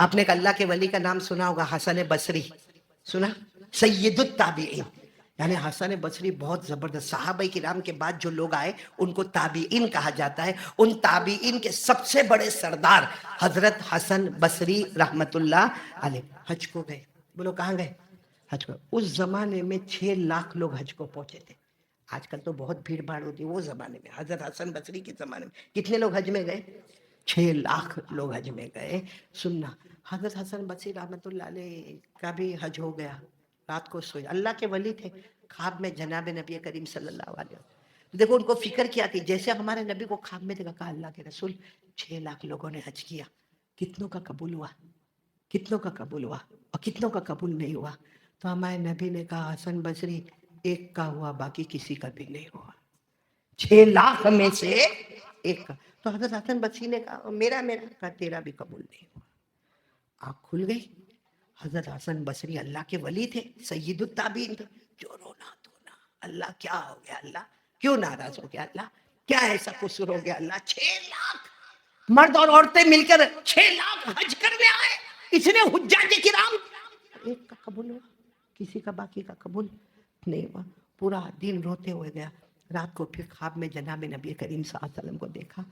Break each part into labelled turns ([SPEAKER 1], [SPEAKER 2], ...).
[SPEAKER 1] آپ نے ایک اللہ کے ولی کا نام سنا ہوگا، حسن بصری، سنا؟ سید التابعین، یعنی حسن بصری بہت زبردست، صحابہ کرام کے بعد جو لوگ آئے ان کو تابعین کہا جاتا ہے۔ ان تابعین کے سب سے بڑے سردار حضرت حسن بصری رحمت اللہ علیہ حج کو گئے۔ بولو کہاں گئے؟ حج کو۔ اس زمانے میں 6 لاکھ لوگ حج کو پہنچے تھے۔ آج کل تو بہت بھیڑ بھاڑ ہوتی ہے، وہ زمانے میں حضرت حسن بصری کے زمانے میں کتنے لوگ حج میں گئے؟ 6 لاکھ لوگ حج میں گئے۔ سننا، حضرت حسن بصری رحمت اللہ علیہ کا بھی حج ہو گیا، رات کو سوئے، اللہ کے ولی تھے، خواب میں جناب نبی کریم صلی اللہ علیہ وسلم، دیکھو ان کو فکر کیا تھی، جیسے ہمارے نبی کو خواب میں دیکھا، کہا اللہ کے رسول 6 لاکھ لوگوں نے حج کیا، کتنوں کا قبول ہوا؟ کتنوں کا قبول ہوا اور کتنوں کا قبول نہیں ہوا؟ تو ہمارے نبی نے کہا حسن بصری ایک کا ہوا، باقی کسی کا بھی نہیں ہوا، 6 لاکھ میں سے ایک کا۔ تو حضرت حسن بصری نے کہا میرا کہا تیرا بھی قبول نہیں ہوا۔ آنکھ کھل گئی۔ حضرت حسن بصری اللہ کے ولی تھے، سید التابعین تھے، جو رونا دھونا، اللہ کیا ہو گیا، اللہ کیوں ناراض ہو گیا، اللہ کیا ایسا قصور ہو گیا، اللہ 6 لاکھ مرد اور عورتیں مل کر 6 لاکھ حج کرنے آئے، اتنے حجاج کرام، ایک کا قبول ہوا، کسی کا باقی کا قبول نہیں ہوا۔ پورا دن روتے ہوئے گیا۔ رات کو پھر خواب میں جناب نبی کریم صلی اللہ علیہ وسلم کو دیکھا،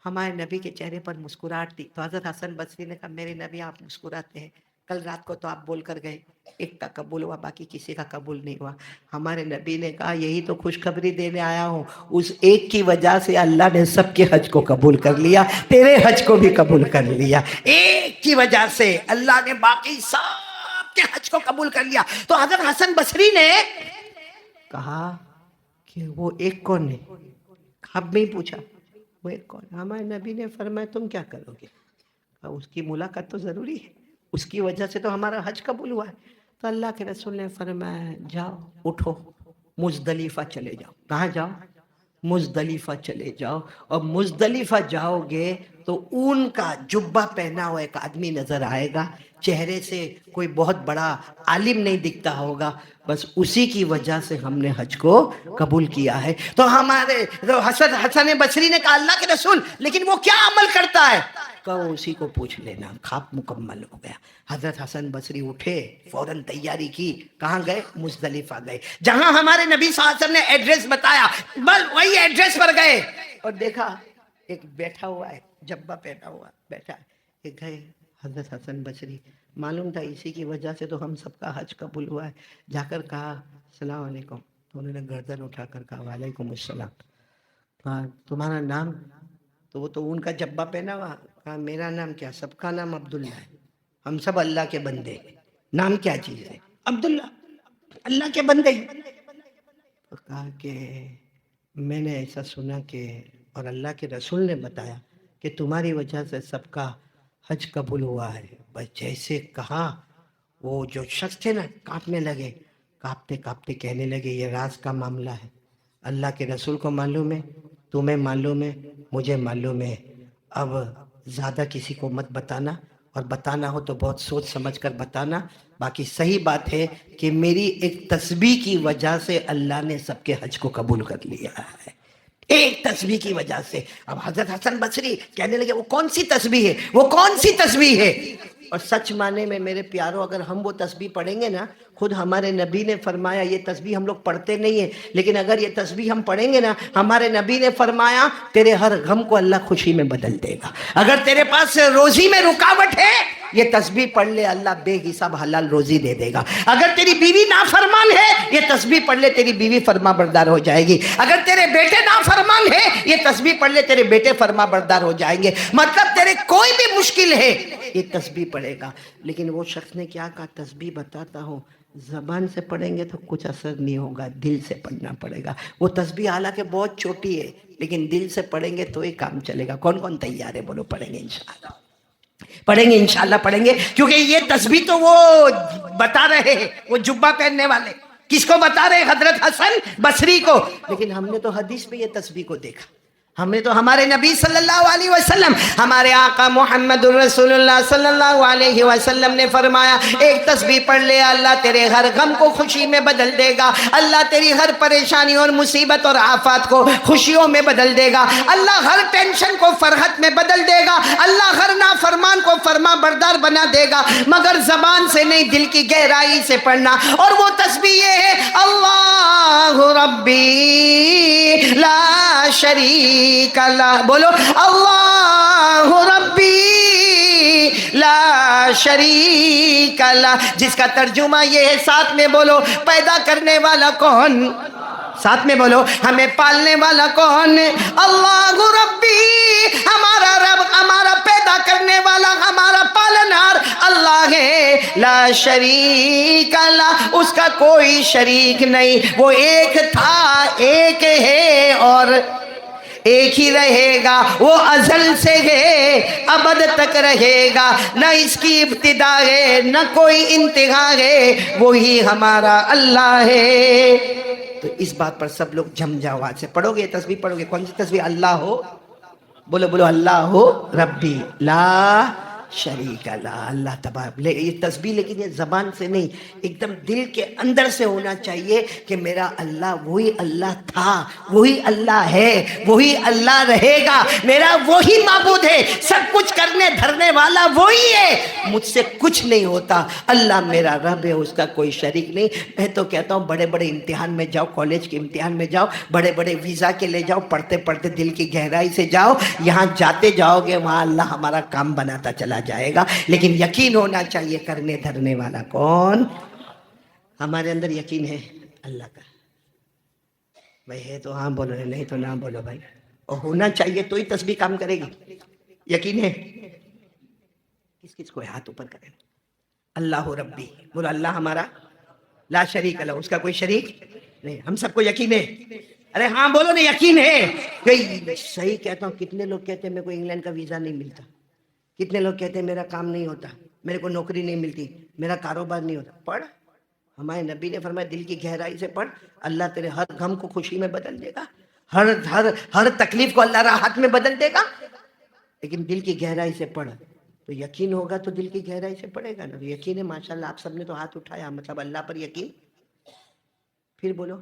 [SPEAKER 1] ہمارے نبی کے چہرے پر مسکراہٹ تھی۔ تو حضرت حسن بصری نے کہا میرے نبی آپ مسکراتے ہیں، کل رات کو تو آپ بول کر گئے ایک کا قبول ہوا، باقی کسی کا قبول نہیں ہوا۔ ہمارے نبی نے کہا یہی تو خوشخبری دینے آیا ہوں، اس ایک کی وجہ سے اللہ نے سب کے حج کو قبول کر لیا، تیرے حج کو بھی قبول کر لیا، ایک کی وجہ سے اللہ نے باقی سب کے حج کو قبول کر لیا۔ تو حضرت حسن بصری نے کہا کہ وہ ایک کون ہے؟ خواب میں ہی پوچھا وہ ایک کون؟ ہمارے نبی نے فرمایا تم کیا کرو گے؟ اس کی ملاقات تو ضروری ہے، اس کی وجہ سے تو ہمارا حج قبول ہوا ہے۔ تو اللہ کے رسول نے فرمایا جاؤ اٹھو مزدلفہ چلے جاؤ۔ کہاں جاؤ؟ مزدلفہ چلے جاؤ، اور مزدلفہ جاؤ گے تو اون کا جبہ پہنا ہوا ایک آدمی نظر آئے گا، چہرے سے کوئی بہت بڑا عالم نہیں دکھتا ہوگا، بس اسی کی وجہ سے ہم نے حج کو قبول کیا ہے۔ تو ہمارے حسن بصری نے کہا اللہ کے رسول لیکن وہ کیا عمل کرتا ہے؟ کہا اسی کو پوچھ لینا، خواب مکمل ہو گیا۔ حضرت حسن بصری اٹھے، فوراً تیاری کی، کہاں گئے؟ مزدلفہ گئے، جہاں ہمارے نبی صلی اللہ علیہ وسلم نے ایڈریس بتایا، بس وہی ایڈریس پر گئے اور دیکھا ایک بیٹھا ہوا ہے، جبہ پہنا ہوا بیٹھا ہے، ایک گئے حضرت حسن بصری، معلوم تھا اسی کی وجہ سے تو ہم سب کا حج قبول ہوا ہے، جا کر کہا السلام علیکم، تو انہوں نے گردن اٹھا کر کہا وعلیکم السلام، کہا تمہارا نام؟ تو وہ تو ان کا جبہ پہنا ہوا، کہا میرا نام کیا؟ سب کا نام عبداللہ ہے، ہم سب اللہ کے بندے ہیں، نام کیا چیز ہے؟ عبداللہ، اللہ کے بندے ہیں۔ تو کہا کہ میں نے ایسا سنا کہ اور اللہ کے رسول نے بتایا کہ تمہاری وجہ سے سب کا حج قبول ہوا ہے۔ بس جیسے کہا وہ جو شخص تھے نا کانپنے لگے، کانپتے کانپتے کہنے لگے یہ راز کا معاملہ ہے، اللہ کے رسول کو معلوم ہے، تمہیں معلوم ہے، مجھے معلوم ہے، اب زیادہ کسی کو مت بتانا، اور بتانا ہو تو بہت سوچ سمجھ کر بتانا، باقی صحیح بات ہے کہ میری ایک تسبیح کی وجہ سے اللہ نے سب کے حج کو قبول کر لیا ہے، ایک تسبیح کی وجہ سے۔ اب حضرت حسن بصری کہنے لگے وہ کون سی تسبیح ہے؟ وہ کون سی تسبیح ہے؟ اور سچ معنی میں میرے پیاروں اگر ہم وہ تسبیح پڑھیں گے نا، خود ہمارے نبی نے فرمایا، یہ تسبیح ہم لوگ پڑھتے نہیں ہیں لیکن اگر یہ تسبیح ہم پڑھیں گے نا، ہمارے نبی نے فرمایا تیرے ہر غم کو اللہ خوشی میں بدل دے گا۔ اگر تیرے پاس روزی میں رکاوٹ ہے، یہ تسبیح پڑھ لے، اللہ بے حساب حلال روزی دے دے گا۔ اگر تیری بیوی نافرمان ہے، یہ تسبیح پڑھ لے، تیری بیوی فرما بردار ہو جائے گی۔ اگر تیرے بیٹے نافرمان ہے، یہ تسبیح پڑھ لے، تیرے بیٹے فرما بردار ہو جائیں گے۔ مطلب تیرے کوئی بھی مشکل ہے یہ تسبیح پڑھے گا۔ لیکن وہ شخص نے کیا کہا؟ تسبیح بتاتا ہوں، زبان سے پڑھیں گے تو کچھ اثر نہیں ہوگا، دل سے پڑھنا پڑے گا۔ وہ تسبیح حالانکہ بہت چھوٹی ہے لیکن دل سے پڑھیں گے تو ہی کام چلے گا۔ کون کون تیار ہے؟ بولو پڑھیں گے انشاءاللہ، پڑھیں گے انشاءاللہ پڑھیں گے، کیونکہ یہ تسبیح تو وہ بتا رہے ہیں، وہ جبہ پہننے والے کس کو بتا رہے ہیں؟ حضرت حسن بصری کو۔ لیکن ہم نے تو حدیث میں یہ تسبیح کو دیکھا، ہمیں تو ہمارے نبی صلی اللہ علیہ وسلم، ہمارے آقا محمد الرسول اللہ صلی اللہ علیہ وسلم نے فرمایا ایک تسبیح پڑھ لے، اللہ تیرے ہر غم کو خوشی میں بدل دے گا، اللہ تیری ہر پریشانی اور مصیبت اور آفات کو خوشیوں میں بدل دے گا، اللہ ہر ٹینشن کو فرحت میں بدل دے گا، اللہ ہر نافرمان کو فرما بردار بنا دے گا، مگر زبان سے نہیں، دل کی گہرائی سے پڑھنا۔ اور وہ تسبیح یہ ہے، اللہ ربی لا شریک لا، بولو اللہ ربی لا شریک لا، جس کا ترجمہ یہ ہے، ساتھ میں بولو، پیدا کرنے والا کون؟ ساتھ میں بولو، ہمیں پالنے والا کون؟ اللہ ربی، ہمارا رب، ہمارا پیدا کرنے والا، ہمارا پالنہار اللہ ہے، لا شریک لا، اس کا کوئی شریک نہیں، وہ ایک تھا، ایک ہے اور ایک ہی رہے گا، وہ ازل سے ہے، ابد تک رہے گا، نہ اس کی ابتدا ہے نہ کوئی انتہا ہے، وہی ہمارا اللہ ہے۔ تو اس بات پر سب لوگ جم جاؤ، آج سے پڑھو گے یہ تسبیح، پڑھو گے کون سی تسبیح؟ اللہ ہو، بولو بولو، اللہ ہو ربی لا شریک اللہ، اللہ تبارک۔ یہ تسبیح لیکن یہ زبان سے نہیں، ایک دم دل کے اندر سے ہونا چاہیے کہ میرا اللہ وہی اللہ تھا، وہی اللہ ہے، وہی اللہ رہے گا، میرا وہی معبود ہے، سب کچھ کرنے دھرنے والا وہی ہے، مجھ سے کچھ نہیں ہوتا، اللہ میرا رب ہے، اس کا کوئی شریک نہیں۔ میں تو کہتا ہوں بڑے بڑے امتحان میں جاؤ، کالج کے امتحان میں جاؤ، بڑے بڑے ویزا کے لے جاؤ، پڑھتے پڑھتے دل کی گہرائی سے جاؤ، یہاں جاتے جاؤ گے وہاں اللہ ہمارا کام بناتا چلا جائے گا، لیکن یقین ہونا چاہیے کرنے دھرنے والا کون؟ ہمارے اندر یقین ہے اللہ کا، بھائی ہے تو ہاں بولو، نہیں تو نہ بولو بھائی، اور ہونا چاہیے تو ہی تسبیح کام کرے گی۔ یقین ہے؟ کس کس کو ہاتھ اوپر کرے؟ اللہ ربی، بولو اللہ ہمارا لا شریک اللہ، اس کا کوئی شریک نہیں، ہم سب کو یقین ہے؟ ارے ہاں بولو نا، یقین ہے؟ صحیح کہتا ہوں، کتنے لوگ کہتے ہیں میرے کو انگلینڈ کا ویزا نہیں ملتا، کتنے لوگ کہتے ہیں میرا کام نہیں ہوتا، میرے کو نوکری نہیں ملتی، میرا کاروبار نہیں ہوتا۔ پڑھ، ہمارے نبی نے فرمایا دل کی گہرائی سے پڑھ، اللہ تیرے ہر غم کو خوشی میں بدل دے گا، ہر تکلیف کو اللہ راحت میں بدل دے گا، لیکن دل کی گہرائی سے پڑھ۔ تو یقین ہوگا تو دل کی گہرائی سے پڑھے گا نا، تو یقین ہے ماشاءاللہ، آپ سب نے تو ہاتھ اٹھایا، مطلب اللہ پر یقین۔ پھر بولو،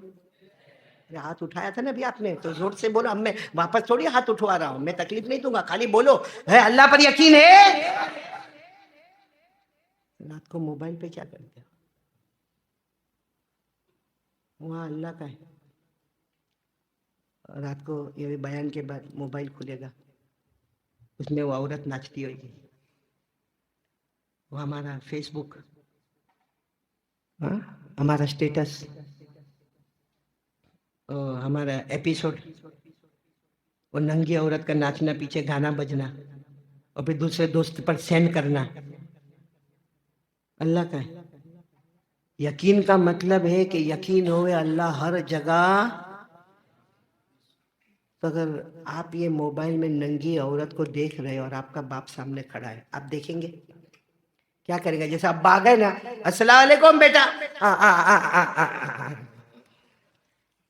[SPEAKER 1] ہاتھ اٹھایا تھا نا ابھی آپ نے، تو زور سے بولو، اب میں واپس تھوڑی ہاتھ اٹھوا رہا ہوں، میں تکلیف نہیں دوں گا، خالی بولو ہے اللہ پر یقین ہے۔ رات کو موبائل پہ کیا کرتے ہو؟ وہاں اللہ کا ہے، رات کو یہ بیان کے بعد موبائل کھلے گا، اس میں وہ عورت ناچتی ہوگی، وہ ہمارا فیس بک، ہمارا سٹیٹس، ہمارا ایپیسوڈ، وہ ننگی عورت کا ناچنا، پیچھے گانا بجنا، اور پھر دوسرے دوست پر سینڈ کرنا، اللہ کا ہے۔ یقین کا مطلب ہے کہ یقین ہوئے اللہ ہر جگہ۔ تو اگر آپ یہ موبائل میں ننگی عورت کو دیکھ رہے اور آپ کا باپ سامنے کھڑا ہے، آپ دیکھیں گے کیا کریں گے؟ جیسے ابا آ گئے نا، السلام علیکم بیٹا،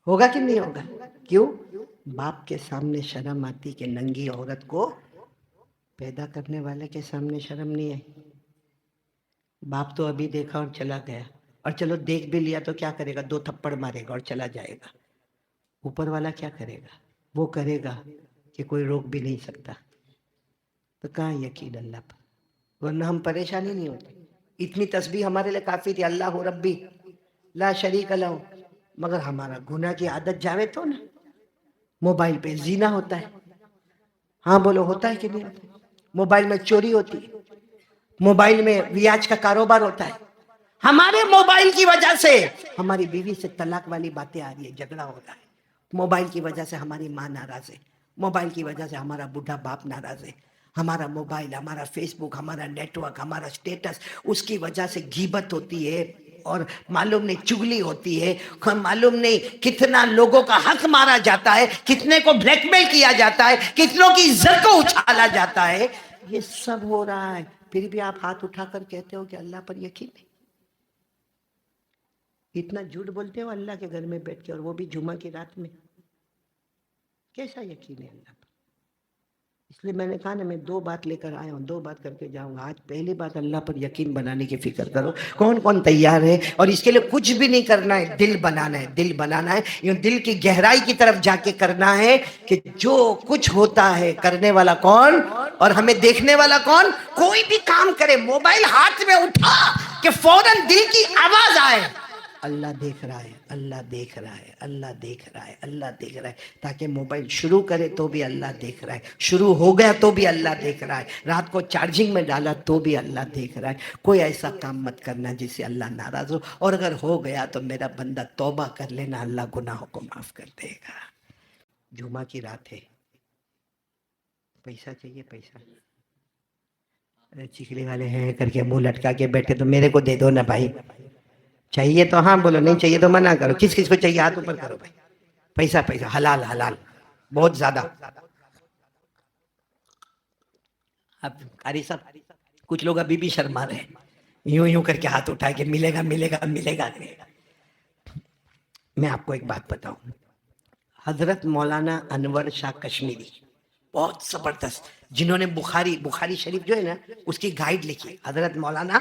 [SPEAKER 1] ہوگا کہ نہیں ہوگا؟ کیوں؟ باپ کے سامنے شرم آتی کہ ننگی عورت کو پیدا کرنے والے کے سامنے شرم نہیں ہے۔ باپ تو ابھی دیکھا اور چلا گیا، اور چلو دیکھ بھی لیا تو کیا کرے گا؟ 2 تھپڑ مارے گا اور چلا جائے گا۔ اوپر والا کیا کرے گا؟ وہ کرے گا کہ کوئی روک بھی نہیں سکتا۔ تو کہاں یقین اللہ پر؟ ورنہ ہم پریشانی نہیں ہوتی۔ اتنی تسبیح ہمارے لیے کافی تھی، اللہ ربی لا شریک لہ، مگر ہمارا گناہ کی عادت جاوے تو نا۔ موبائل پہ زنا ہوتا ہے، ہاں بولو ہوتا ہے کہ نہیں ہوتا؟ موبائل میں چوری ہوتی ہے، موبائل میں ریاج کا کاروبار ہوتا ہے، ہمارے موبائل کی وجہ سے ہماری بیوی سے طلاق والی باتیں آ رہی ہے، جھگڑا ہو رہا ہے، موبائل کی وجہ سے ہماری ماں ناراض ہے، موبائل کی وجہ سے ہمارا بوڑھا باپ ناراض ہے، ہمارا موبائل، ہمارا فیس بک، ہمارا نیٹ ورک، ہمارا سٹیٹس، اس کی وجہ سے غیبت ہوتی ہے، اور معلوم نہیں چگلی ہوتی ہے، معلوم نہیں کتنا لوگوں کا حق مارا جاتا ہے، کتنے کو بلیک میل کیا جاتا ہے، کتنوں کی عزت کو اچھالا جاتا ہے، یہ سب ہو رہا ہے، پھر بھی آپ ہاتھ اٹھا کر کہتے ہو کہ اللہ پر یقین ہے۔ اتنا جھوٹ بولتے ہو اللہ کے گھر میں بیٹھ کے، اور وہ بھی جمعہ کی رات میں۔ کیسا یقین ہے اللہ پر؟ اس لیے میں نے کہا نا میں 2 بات لے کر آیا ہوں، 2 بات کر کے جاؤں گا. آج پہلی بات اللہ پر یقین بنانے کی فکر کرو. کون کون تیار ہے؟ اور اس کے لیے کچھ بھی نہیں کرنا ہے، دل بنانا ہے. دل بنانا ہے، یوں دل کی گہرائی کی طرف جا کے کرنا ہے کہ جو کچھ ہوتا ہے کرنے والا کون اور ہمیں دیکھنے والا کون. کوئی بھی کام کرے، موبائل ہاتھ میں اٹھا کہ فوراً دل کی آواز آئے اللہ دیکھ رہا ہے، اللہ دیکھ رہا ہے، اللہ دیکھ رہا ہے، اللہ دیکھ رہا ہے. تاکہ موبائل شروع کرے تو بھی اللہ دیکھ رہا ہے، شروع ہو گیا تو بھی اللہ دیکھ رہا ہے، رات کو چارجنگ میں ڈالا تو بھی اللہ دیکھ رہا ہے. کوئی ایسا کام مت کرنا جس سے اللہ ناراض ہو، اور اگر ہو گیا تو میرا بندہ توبہ کر لینا، اللہ گناہوں کو معاف کر دے گا. جمعہ کی رات ہے، پیسہ چاہیے پیسہ. ارے چکلی والے ہیں کر کے منہ لٹکا کے بیٹھے تو میرے کو دے دو نا بھائی. چاہیے تو ہاں بولو، نہیں چاہیے تو منع کرو. کس کس کو چاہیے ہاتھ اوپر کرو بھائی. پیسہ پیسہ حلال حلال بہت زیادہ. اب قاری صاحب کچھ لوگ ابھی بھی شرما رہے ہیں، یوں یوں کر کے ہاتھ اٹھائے کہ ملے گا ملے گا ملے گا. میں آپ کو ایک بات بتاؤں، حضرت مولانا انور شاہ کشمیری بہت زبردست، جنہوں نے بخاری شریف جو ہے نا اس کی گائیڈ لکھی. حضرت مولانا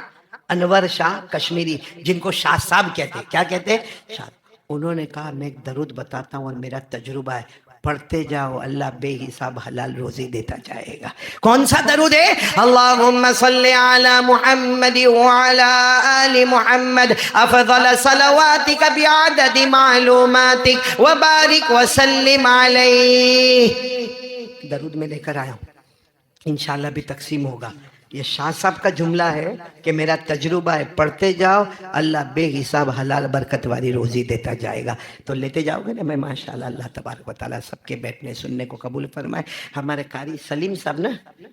[SPEAKER 1] انور شاہ کشمیری، جن کو شاہ صاحب کہتے ہیں. کیا کہتے ہیں؟ شاہ. انہوں نے کہا میں ایک درود بتاتا ہوں اور میرا تجربہ ہے، پڑھتے جاؤ اللہ بے حساب حلال روزی دیتا جائے گا. کون سا درود ہے؟ اللہم صلی علی محمد وعلی آل محمد افضل صلواتک بعدد معلوماتک وبارک وسلم علیہ. درود میں لے کر آیا ہوں، انشاءاللہ بھی تقسیم ہوگا. یہ شاہ صاحب کا جملہ ہے کہ میرا تجربہ ہے، پڑھتے جاؤ اللہ بے حساب حلال برکت والی روزی دیتا جائے گا. تو لیتے جاؤ گے نا. میں ماشاءاللہ اللہ تبارک و تعالیٰ سب کے بیٹھنے سننے کو قبول فرمائے. ہمارے قاری سلیم صاحب نا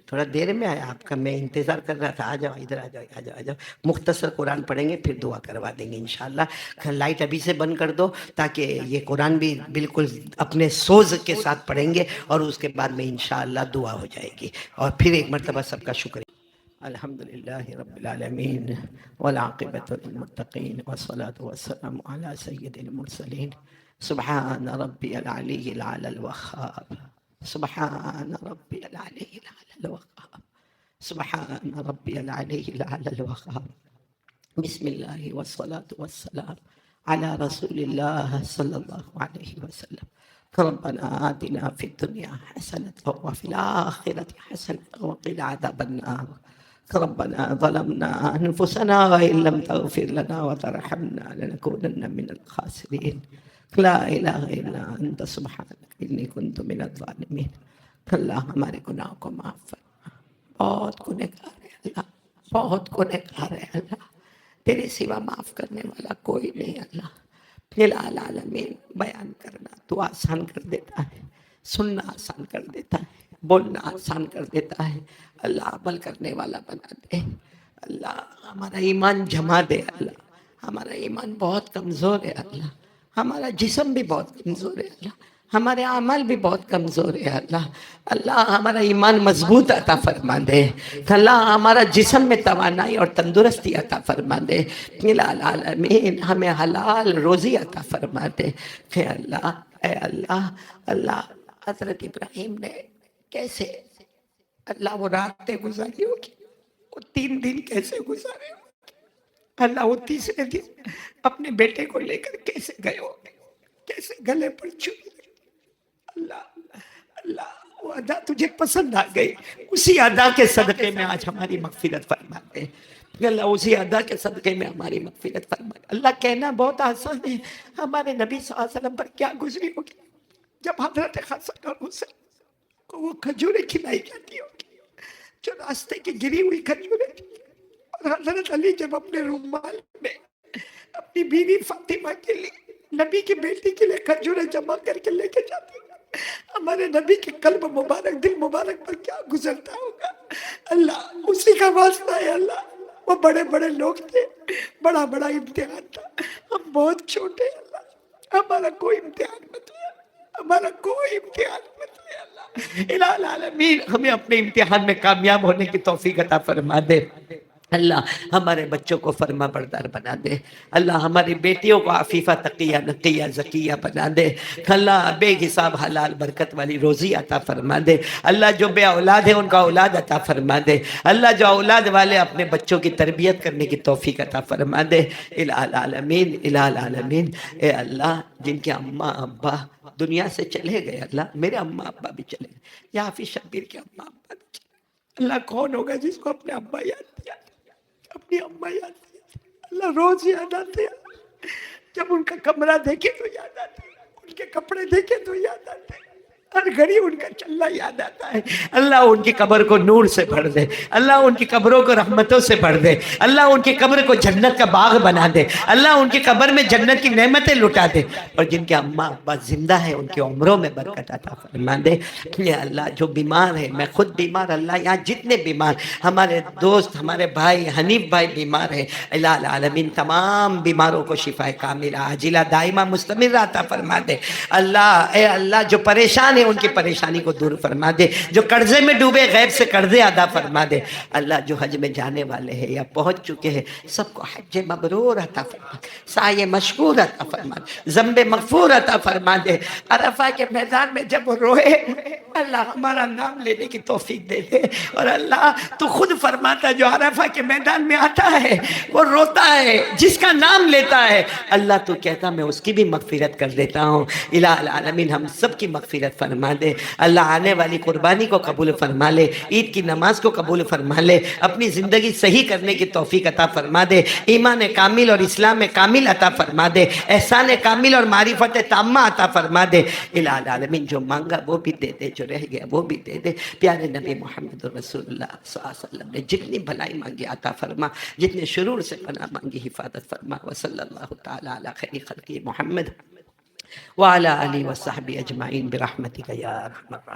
[SPEAKER 1] تھوڑا دیر میں آیا آپ کا، میں انتظار کر رہا تھا. آ جاؤ ادھر، آ جاؤ آ جاؤ آ جاؤ. مختصر قرآن پڑھیں گے پھر دعا کروا دیں گے انشاءاللہ. لائٹ ابھی سے بند کر دو تاکہ یہ قرآن بھی بالکل اپنے سوز کے ساتھ پڑھیں گے اور اس کے بعد میں انشاءاللہ دعا ہو جائے گی. اور پھر ایک مرتبہ سب کا شکریہ. الحمدللہ رب العالمین والعاقبۃ للمتقین والصلاة والسلام علی سید المرسلین. سبحان ربی العلی العلی الوخاب، سبحان ربی العلی العلی الوخاب، سبحان ربی العلی العلی الوخاب. بسم اللہ والصلاة والسلام علی رسول اللہ صلی اللہ علیہ وسلم. ربنا آتنا في الدنيا حسنة وفي الآخرة حسنة وقنا عذاب النار. ربنا ظلمنا أنفسنا وإن لم تغفر لنا وترحمنا لنكونن من الخاسرين. لا إله إلا أنت سبحانك إني كنت من الظالمين. اللہ ہمارے گناہوں کو معاف فرما. بہت گنہگار ہے اللہ، بہت گنہگار ہے اللہ. تیرے سوا معاف کرنے والا کوئی نہیں اللہ. العالمین بیان کرنا تو آسان کر دیتا ہے، سننا آسان کر دیتا ہے، بولنا آسان کر دیتا ہے. اللہ عمل کرنے والا بنا دے. اللہ ہمارا ایمان جما دے. اللہ ہمارا ایمان بہت کمزور ہے اللہ. ہمارا جسم بھی بہت کمزور ہے اللہ. ہمارے اعمال بھی بہت کمزور ہے اللہ. اللہ ہمارا ایمان مضبوط عطا فرما دے. اللہ ہمارا جسم میں توانائی اور تندرستی عطا فرما دے. العالمین ہمیں حلال روزی عطا فرما دے. اے اللہ، اے اللہ. اللہ حضرت ابراہیم نے کیسے اللہ وہ راتیں گزاری ہوگی، وہ 3 دن کیسے گزارے ہوگی. اللہ وہ تیسرے دن اپنے بیٹے کو لے کر کیسے گئے ہوگے، کیسے گلے پر چومے. اللہ اللہ وہ ادا تجھے پسند آ گئی. اسی ادا کے صدقے میں آج ہماری مغفرت فرما دے. اللہ اسی ادا کے صدقے میں ہماری مغفرت فرما دے. اللہ کہنا بہت آسان ہے، ہمارے نبی صلی اللہ علیہ وسلم پر کیا گزری ہوگی جب حضرت حسن اور حسین کو وہ کھجوریں کھلائی جاتی ہوگی جو راستے کی گری ہوئی کھجوریں تھی. اور حضرت علی جب اپنے رومال میں اپنی بیوی فاطمہ کے لیے، نبی کی بیٹی کے لیے کھجوریں جمع کر کے لے کے جاتے ہیں، ہمارے نبی کے قلب مبارک، دل مبارک پر کیا گزرتا ہوگا. اللہ اسی کا واسطہ ہے اللہ. وہ بڑے بڑے لوگ تھے، بڑا بڑا امتحان تھا، ہم بہت چھوٹے ہیں اللہ. ہمارا کوئی امتحان مت لے، ہمارا کوئی امتحان مت لے اللہ. الہ العالمین ہمیں اپنے امتحان میں کامیاب ہونے کی توفیق عطا فرما دے. اللہ ہمارے بچوں کو فرما بردار بنا دے، اللہ ہماری بیٹیوں کو عفیفہ تقیہ نقیہ زکیہ بنا دے، اللہ بے حساب حلال برکت والی روزی عطا فرما دے، اللہ جو بے اولاد ہے ان کا اولاد عطا فرما دے، اللہ جو اولاد والے اپنے بچوں کی تربیت کرنے کی توفیق عطا فرما دے، الہ العالمین الہ العالمین۔ اے اللہ جن کے اماں ابا دنیا سے چلے گئے، اللہ میرے اماں ابا بھی چلے گئے، یا حافظ شبیر کے اماں ابا بھی چلے گئے، اللہ کون ہوگا جس کو اپنے ابا یاد کیا، اپنی اماں یاد آتی ہے، اللہ روز یاد آتے ہیں، جب ان کا کمرہ دیکھے تو یاد آتے ہیں، ان کے کپڑے دیکھے تو یاد آتے ہیں، ہر گھڑی ان کا چلنا یاد آتا ہے۔ اللہ ان کی قبر کو نور سے بھر دے، اللہ ان کی قبروں کو رحمتوں سے بھر دے، اللہ ان کی قبر کو جنت کا باغ بنا دے، اللہ ان کی قبر میں جنت کی نعمتیں لٹا دے، اور جن کے اماں ابا زندہ ہیں ان کی عمروں میں برکت عطا فرما دے۔ یہ اللہ جو بیمار ہے، میں خود بیمار، اللہ یہاں جتنے بیمار، ہمارے دوست ہمارے بھائی حنیف بھائی بیمار ہیں، الہ العالمین تمام بیماروں کو شفا کاملہ عاجلہ دائمہ مستمرہ عطا فرما دے۔ اللہ اے اللہ جو پریشان ہیں ان کی پریشانی کو دور فرما دے، جو قرضے میں ڈوبے غیب سے قرضے ادا فرما دے، اللہ جو حج میں جانے والے ہیں یا پہنچ چکے ہیں سب کو حج مبرور عطا فرما دے، سعی مشکور عطا فرما دے، ذنب مغفور عطا فرما دے۔ عرفہ کے میدان میں جب وہ روئے اللہ ہمارا نام لینے کی توفیق دے دے، اور اللہ تو خود فرماتا جو عرفہ کے میدان میں آتا ہے وہ روتا ہے، جس کا نام لیتا ہے اللہ تو کہتا میں اس کی بھی مغفرت کر دیتا ہوں۔ الہ العالمین ہم سب کی مغفرت فرما دے، اللہ آنے والی قربانی کو قبول فرما لے، عید کی نماز کو قبول فرما لے، اپنی زندگی صحیح کرنے کی توفیق عطا فرما دے، ایمان کامل اور اسلام کامل عطا فرما دے، احسان کامل اور معرفت تامہ عطا فرما دے۔ الہ العالمین جو مانگا وہ بھی دے دے، جو رہ گیا وہ بھی دے دے۔ پیارے نبی محمد رسول اللہ صلی اللہ علیہ وسلم نے جتنی بھلائی مانگی عطا فرما، جتنے شرور سے پناہ مانگی حفاظت فرما، وصلی اللہ تعالی علی خیر خلقی محمد وعلی آلہ وصحبہ اجمعین برحمتک یا ارحم الراحمین۔